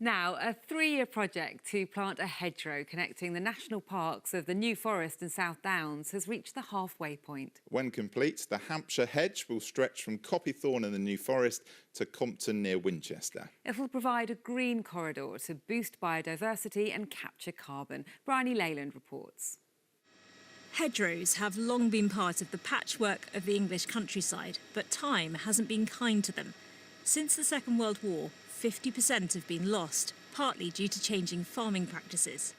Now, a 3-year project to plant a hedgerow connecting the national parks of the New Forest and South Downs has reached the halfway point. When complete, the Hampshire Hedge will stretch from Copythorne in the New Forest to Compton near Winchester. It will provide a green corridor to boost biodiversity and capture carbon. Bryony Leyland reports. Hedgerows have long been part of the patchwork of the English countryside, but time hasn't been kind to them. Since the Second World War, 50% have been lost, partly due to changing farming practices.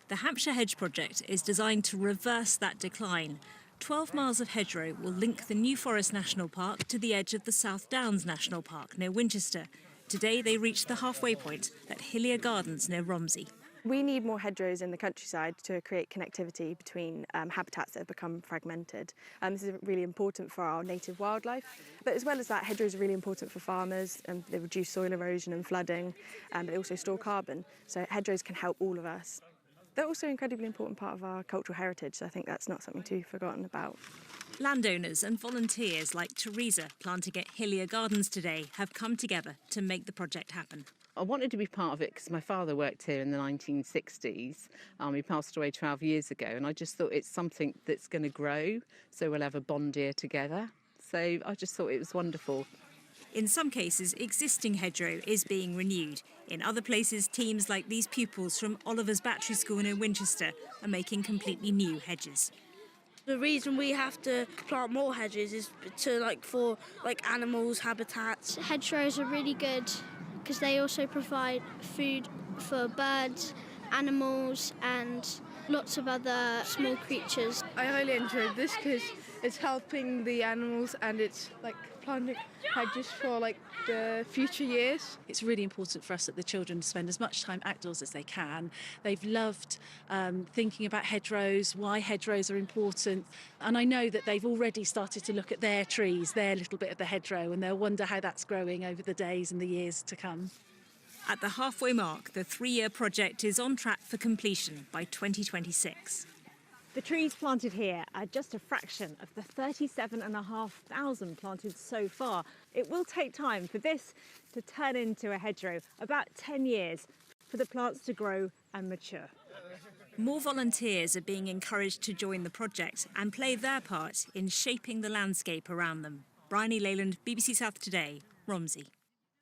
The Hampshire Hedge project is designed to reverse that decline. 12 miles of hedgerow will link the New Forest National Park to the edge of the South Downs National Park near Winchester. Today they reached the halfway point at Hillier Gardens near Romsey. We need more hedgerows in the countryside to create connectivity between habitats that have become fragmented. This is really important for our native wildlife, but as well as that, hedgerows are really important for farmers, and they reduce soil erosion and flooding, but they also store carbon, so hedgerows can help all of us. They're also an incredibly important part of our cultural heritage, so I think that's not something to be forgotten about. Landowners and volunteers like Teresa planting at Hillier Gardens today have come together to make the project happen. I wanted to be part of it because my father worked here in the 1960s. He passed away 12 years ago, and I just thought it's something that's going to grow, so we'll have a bond here together. So I just thought it was wonderful. In some cases, existing hedgerow is being renewed. In other places, teams like these pupils from Oliver's Battery School in Winchester are making completely new hedges. The reason we have to plant more hedges is for animals, habitats. Hedgerows are really good because they also provide food for birds, animals and lots of other small creatures. I highly enjoyed this because it's helping the animals and it's like planting hedges for the future years. It's really important for us that the children spend as much time outdoors as they can. They've loved thinking about hedgerows, why hedgerows are important, and I know that they've already started to look at their trees, their little bit of the hedgerow, and they'll wonder how that's growing over the days and the years to come. At the halfway mark, the 3-year project is on track for completion by 2026. The trees planted here are just a fraction of the 37,500 planted so far. It will take time for this to turn into a hedgerow, about 10 years for the plants to grow and mature. More volunteers are being encouraged to join the project and play their part in shaping the landscape around them. Bryony Leyland, BBC South Today, Romsey.